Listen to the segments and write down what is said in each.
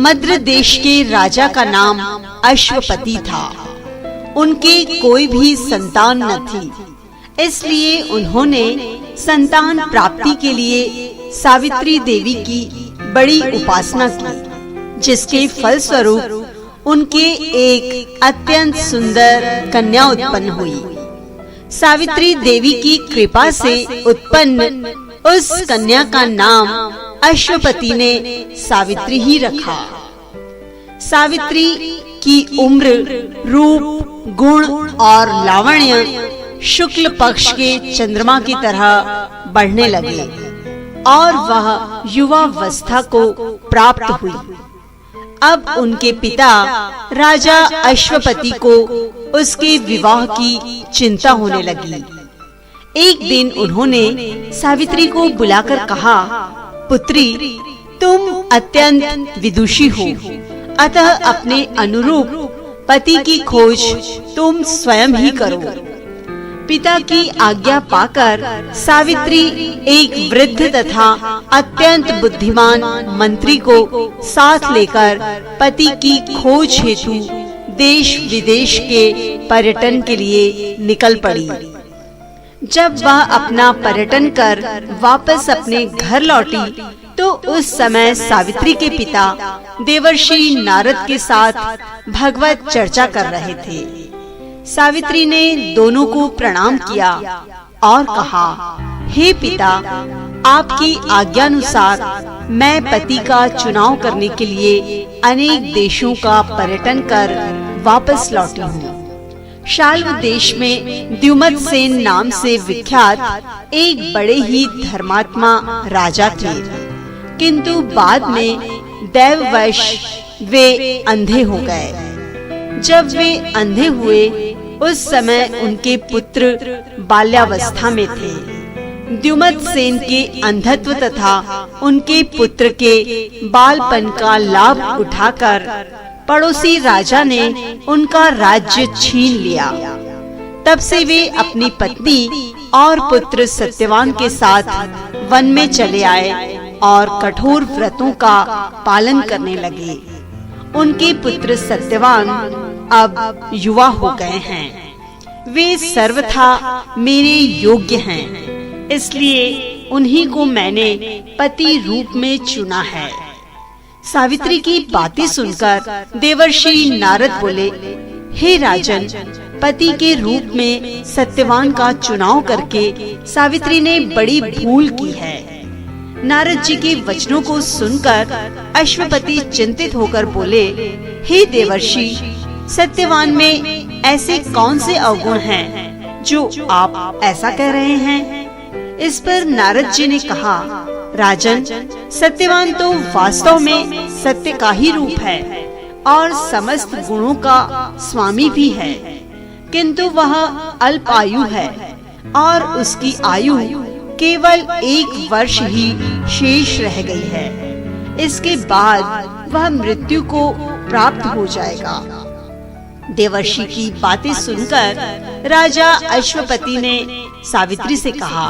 मद्र देश के राजा का नाम अश्वपति था। उनके कोई भी संतान न थी, इसलिए उन्होंने संतान प्राप्ति के लिए सावित्री देवी की बड़ी उपासना की, जिसके फलस्वरूप उनके एक अत्यंत सुंदर कन्या उत्पन्न हुई। सावित्री देवी की कृपा से उत्पन्न उस कन्या का नाम अश्वपति ने सावित्री ही रखा। सावित्री की उम्र, रूप, गुण और लावण्य शुक्ल पक्ष के चंद्रमा की तरह बढ़ने लगे और वह युवावस्था को प्राप्त हुई। अब उनके पिता राजा अश्वपति को उसके विवाह की चिंता होने लगी। एक दिन उन्होंने सावित्री को बुलाकर कहा, पुत्री, तुम अत्यंत विदुषी हो, अतः अपने अनुरूप पति की खोज तुम स्वयं ही करो। पिता की आज्ञा पाकर सावित्री एक वृद्ध तथा अत्यंत बुद्धिमान मंत्री को साथ लेकर पति की खोज हेतु देश विदेश के पर्यटन के लिए निकल पड़ी। जब वह अपना पर्यटन कर वापस अपने घर लौटी तो उस समय सावित्री के पिता देवर्षि नारद के साथ भगवत चर्चा कर रहे थे। सावित्री ने दोनों को प्रणाम किया और कहा, हे पिता, आपकी आज्ञानुसार मैं पति का चुनाव करने के लिए अनेक देशों का पर्यटन कर वापस लौटी हूँ। शाल्व देश में द्युमत सेन नाम से विख्यात एक बड़े ही धर्मात्मा राजा थे, किंतु बाद में दैववश वे अंधे हो गए। जब वे अंधे हुए उस समय उनके पुत्र बाल्यावस्था में थे। द्युमत सेन के अंधत्व तथा उनके पुत्र के बालपन का लाभ उठाकर पड़ोसी राजा ने उनका राज्य छीन लिया। तब से वे अपनी पत्नी और पुत्र सत्यवान के साथ वन में चले आए और कठोर व्रतों का पालन करने लगे। उनके पुत्र सत्यवान अब युवा हो गए हैं। वे सर्वथा मेरे योग्य हैं, इसलिए उन्हीं को मैंने पति रूप में चुना है। सावित्री की बातें सुनकर देवर्षि नारद बोले, हे राजन, पति के रूप में सत्यवान का चुनाव करके सावित्री ने बड़ी भूल की है। नारद जी के वचनों को सुनकर अश्वपति चिंतित होकर बोले, हे देवर्षि, सत्यवान में ऐसे कौन से अवगुण हैं जो आप ऐसा कह रहे हैं? इस पर नारद जी ने कहा, राजन, सत्यवान तो वास्तव में सत्य का ही रूप है और समस्त गुणों का स्वामी भी है, किंतु वह अल्प आयु है और उसकी आयु केवल 1 वर्ष ही शेष रह गई है। इसके बाद वह मृत्यु को प्राप्त हो जाएगा। देवर्षि की बातें सुनकर राजा अश्वपति ने सावित्री से कहा,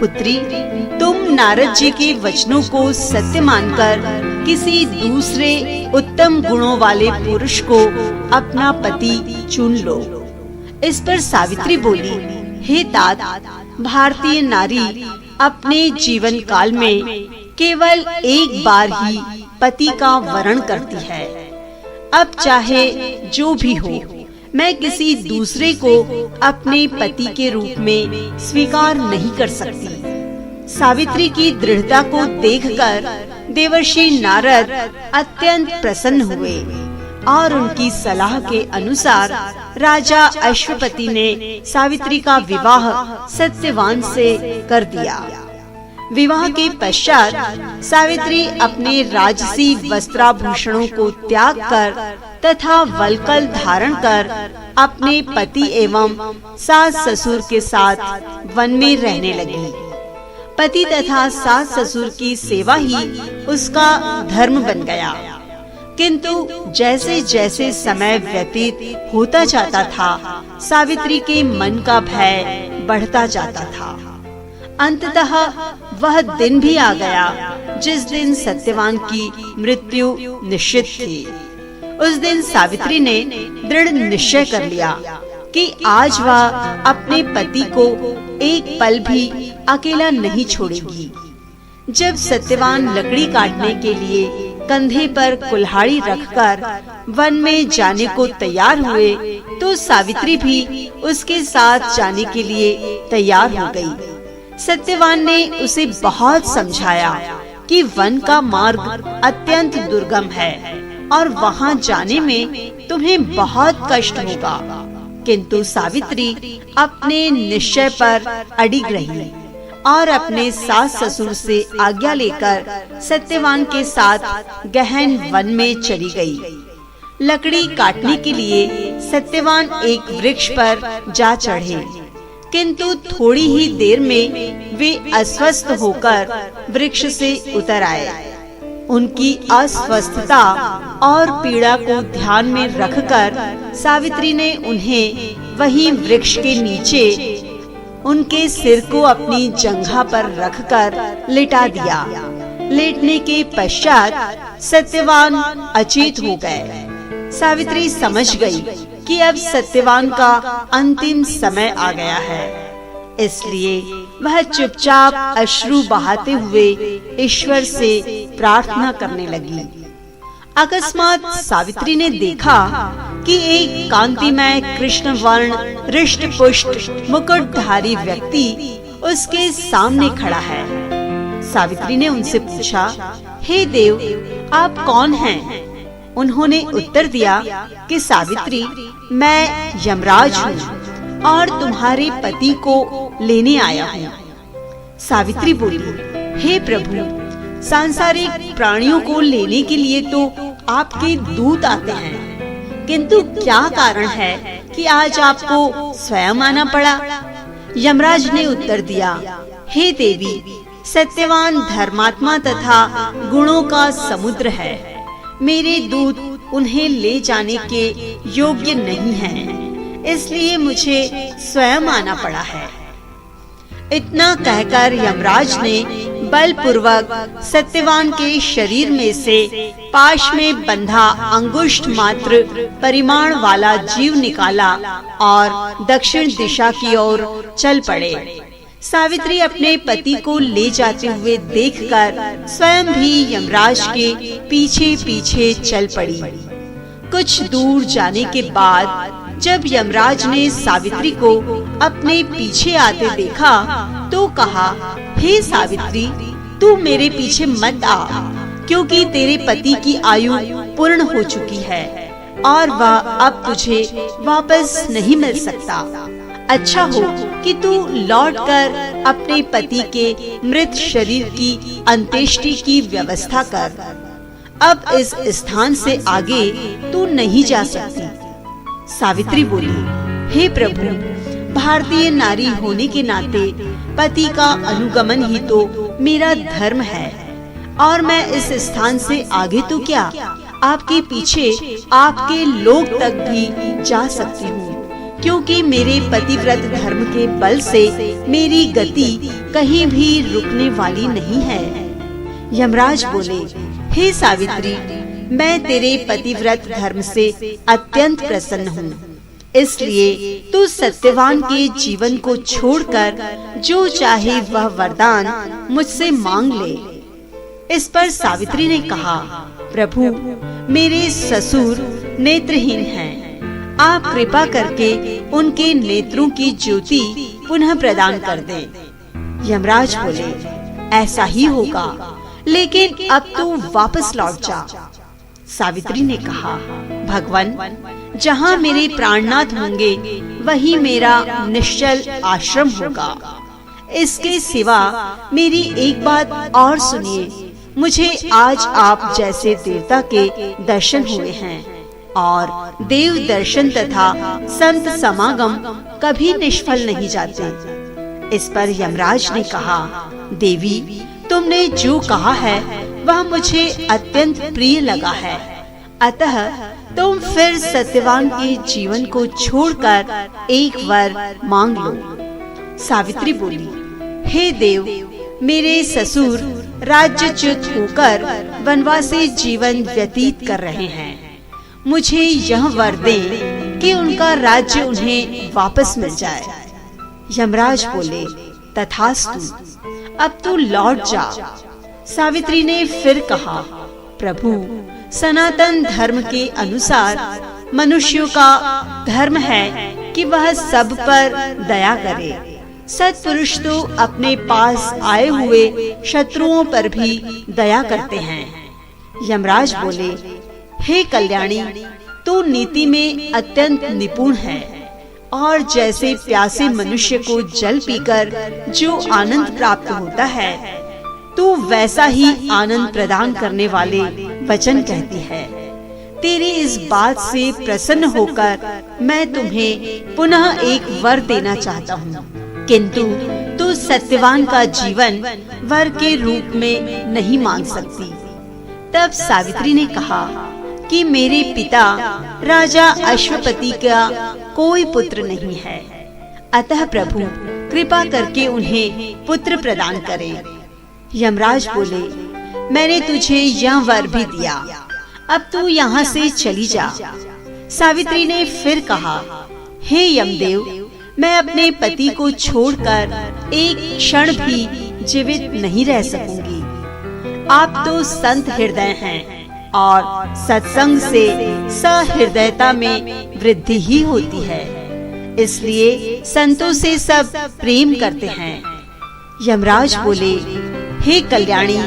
पुत्री, तुम नारद जी के वचनों को सत्य मानकर किसी दूसरे उत्तम गुणों वाले पुरुष को अपना पति चुन लो। इस पर सावित्री बोली, हे तात, भारतीय नारी अपने जीवन काल में केवल एक बार ही पति का वरण करती है। अब चाहे जो भी हो, मैं किसी दूसरे को अपने पति के रूप में स्वीकार नहीं कर सकती। सावित्री की दृढ़ता को देखकर देवर्षि नारद अत्यंत प्रसन्न हुए और उनकी सलाह के अनुसार राजा अश्वपति ने सावित्री का विवाह सत्यवान से कर दिया। विवाह के पश्चात सावित्री अपने राजसी वस्त्राभूषणों को त्याग कर तथा वल्कल धारण कर अपने पति एवं सास ससुर के साथ वन में रहने लगी। पति तथा सास ससुर की सेवा ही उसका धर्म बन गया। किंतु जैसे जैसे समय व्यतीत होता जाता था, सावित्री के मन का भय बढ़ता जाता था। अंततः वह दिन भी आ गया जिस दिन सत्यवान की मृत्यु निश्चित थी। उस दिन सावित्री ने दृढ़ निश्चय कर लिया कि आज वह अपने पति को एक पल भी अकेला नहीं छोड़ेगी। जब सत्यवान लकड़ी काटने के लिए कंधे पर कुल्हाड़ी रखकर वन में जाने को तैयार हुए, तो सावित्री भी उसके साथ जाने के लिए तैयार हो गई। सत्यवान ने उसे बहुत समझाया कि वन का मार्ग अत्यंत दुर्गम है और वहाँ जाने में तुम्हें बहुत कष्ट होगा, किंतु सावित्री अपने निश्चय पर अडिग रही और अपने सास ससुर से आज्ञा लेकर सत्यवान के साथ गहन वन में चली गई। लकड़ी काटने के लिए सत्यवान एक वृक्ष पर जा चढ़े, किंतु थोड़ी ही देर में वे अस्वस्थ होकर वृक्ष से उतर आए। उनकी अस्वस्थता और पीड़ा को ध्यान में रखकर सावित्री ने उन्हें वहीं वृक्ष के नीचे उनके सिर को अपनी जंघा पर रखकर लिटा दिया। लेटने के पश्चात सत्यवान अचेत हो गए। सावित्री समझ गई कि अब सत्यवान का अंतिम समय आ गया है, इसलिए वह चुपचाप अश्रु बहाते हुए ईश्वर से प्रार्थना करने लगी। अकस्मात सावित्री ने देखा कि एक कांतिमय कृष्ण वर्ण हृष्ट पुष्ट मुकुटधारी व्यक्ति उसके सामने खड़ा है। सावित्री ने उनसे पूछा, हे देव, आप कौन हैं? उन्होंने उत्तर दिया कि सावित्री, मैं यमराज हूँ और तुम्हारे पति को लेने आया हूँ। सावित्री बोली, हे प्रभु, सांसारिक प्राणियों को लेने के लिए तो आपके दूत आते हैं, किंतु क्या कारण है कि आज आपको स्वयं आना पड़ा? यमराज ने उत्तर दिया, हे देवी, सत्यवान धर्मात्मा तथा गुणों का समुद्र है। मेरे दूत उन्हें ले जाने के योग्य नहीं हैं, इसलिए मुझे स्वयं आना पड़ा है। इतना कहकर यमराज ने बलपूर्वक सत्यवान के शरीर में से पाश में बंधा अंगुष्ठ मात्र परिमाण वाला जीव निकाला और दक्षिण दिशा की ओर चल पड़े। सावित्री अपने पति को ले जाते हुए देखकर स्वयं भी यमराज के पीछे पीछे चल पड़ी। कुछ दूर जाने के बाद जब यमराज ने सावित्री को अपने पीछे आते देखा तो कहा, हे सावित्री, तू मेरे पीछे मत आ, क्योंकि तेरे पति की आयु पूर्ण हो चुकी है और वह अब तुझे वापस नहीं मिल सकता। अच्छा हो कि तू लौटकर अपने पति के मृत शरीर की अंत्येष्टि की व्यवस्था कर। अब इस स्थान से आगे तू नहीं जा सकती। सावित्री बोली, हे प्रभु, भारतीय नारी होने के नाते पति का अनुगमन ही तो मेरा धर्म है और मैं इस स्थान से आगे तो क्या, आपके पीछे आपके लोक तक भी जा सकती हूँ, क्योंकि मेरे पतिव्रत धर्म के बल से मेरी गति कहीं भी रुकने वाली नहीं है। यमराज बोले, हे सावित्री, मैं तेरे पतिव्रत धर्म से अत्यंत प्रसन्न हूँ, इसलिए तू सत्यवान के जीवन को छोड़कर जो चाहे वह वरदान मुझसे मांग ले। इस पर सावित्री ने कहा, प्रभु, मेरे ससुर नेत्रहीन हैं, आप कृपा करके उनके नेत्रों की ज्योति पुनः प्रदान कर दें। यमराज बोले, ऐसा ही होगा, लेकिन अब तू वापस लौट जा। सावित्री ने कहा, भगवान, जहाँ मेरे प्राणनाथ होंगे वही मेरा निश्चल आश्रम होगा। इसके सिवा मेरी एक बात और सुनिए, मुझे आज आप जैसे देवता के दर्शन हुए हैं और देव दर्शन तथा संत समागम कभी निष्फल नहीं जाते। इस पर यमराज ने कहा, देवी, तुमने जो कहा है वह मुझे अत्यंत प्रिय लगा है, अतः तुम फिर सत्यवान के जीवन को छोड़कर एक वर मांग लो। सावित्री बोली, हे देव, मेरे ससुर राज्यच्युत होकर वनवासी जीवन व्यतीत कर रहे हैं। मुझे यह वर दे कि उनका राज्य उन्हें वापस मिल जाए। यमराज बोले, तथास्तु, अब तू लौट जा। सावित्री ने फिर कहा, प्रभु, सनातन धर्म के अनुसार मनुष्यों का धर्म है कि वह सब पर दया करे। सत्पुरुष तो अपने पास आए हुए शत्रुओं पर भी दया करते हैं। यमराज बोले, हे कल्याणी, तू नीति में अत्यंत निपुण है और जैसे प्यासे मनुष्य को जल पीकर जो आनंद प्राप्त होता है, तू वैसा ही आनंद प्रदान करने वाले वचन कहती है। तेरी इस बात से प्रसन्न होकर मैं तुम्हें पुनः एक वर देना चाहता हूँ, किंतु तू सत्यवान का जीवन वर के रूप में नहीं मांग सकती। तब सावित्री ने कहा कि मेरे पिता राजा अश्वपति का कोई पुत्र नहीं है, अतः प्रभु कृपा करके उन्हें पुत्र प्रदान करें। यमराज बोले, मैंने तुझे यह वर भी दिया, अब तू यहाँ से चली जा। सावित्री ने फिर कहा, हे यमदेव, मैं अपने पति को छोड़कर एक क्षण भी जीवित नहीं रह सकूंगी। आप तो संत हृदय हैं और सत्संग से सहृदयता में वृद्धि ही होती है, इसलिए संतों से सब प्रेम करते हैं। यमराज बोले, हे कल्याणी,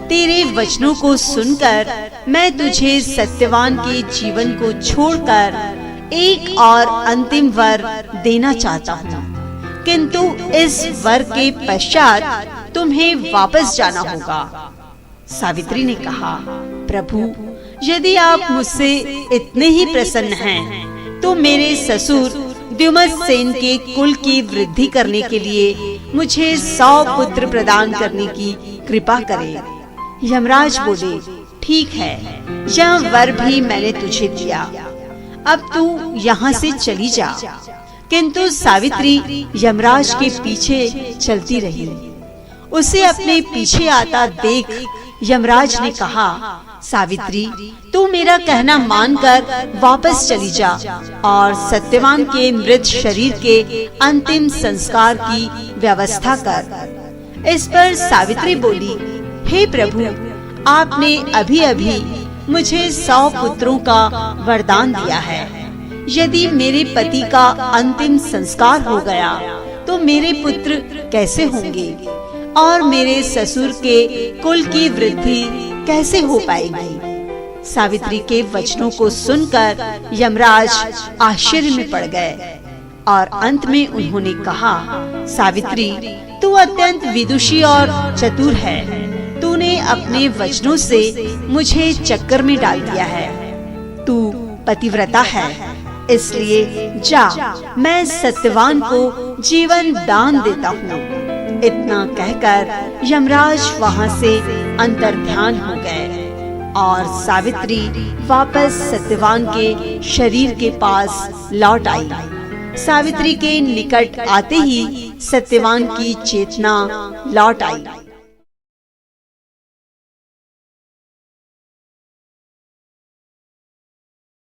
तेरे वचनों को सुनकर मैं तुझे सत्यवान के जीवन को छोड़कर एक और अंतिम वर देना चाहता हूँ, किंतु इस वर के पश्चात तुम्हें वापस जाना होगा। सावित्री ने कहा, प्रभु, यदि आप मुझसे इतने ही प्रसन्न हैं, तो मेरे ससुर द्युमत्सेन के कुल की वृद्धि करने के लिए मुझे 100 पुत्र प्रदान करने की कृपा करें। यमराज बोले, ठीक है, यह वर भी मैंने तुझे दिया, अब तू यहाँ से चली जा। किंतु सावित्री यमराज के पीछे चलती रही। उसे अपने पीछे आता देख यमराज ने कहा, सावित्री, तू मेरा कहना मानकर वापस चली जा और सत्यवान के मृत शरीर के अंतिम संस्कार की व्यवस्था कर। इस पर सावित्री बोली, हे प्रभु, आपने अभी अभी मुझे 100 पुत्रों का वरदान दिया है। यदि मेरे पति का अंतिम संस्कार हो गया तो मेरे पुत्र कैसे होंगे और मेरे ससुर के कुल की वृद्धि कैसे हो पाएगी। सावित्री के वचनों को सुनकर यमराज आश्चर्य में पड़ गए और अंत में उन्होंने कहा, सावित्री, तू अत्यंत विदुषी और चतुर है। तूने अपने वचनों से मुझे चक्कर में डाल दिया है। तू पतिव्रता है, इसलिए जा, मैं सत्यवान को जीवन दान देता हूँ। इतना कहकर यमराज वहाँ से अंतर्ध्यान हो गए और सावित्री वापस सत्यवान के शरीर के पास लौट आई। सावित्री के निकट आते ही सत्यवान की चेतना लौट आई।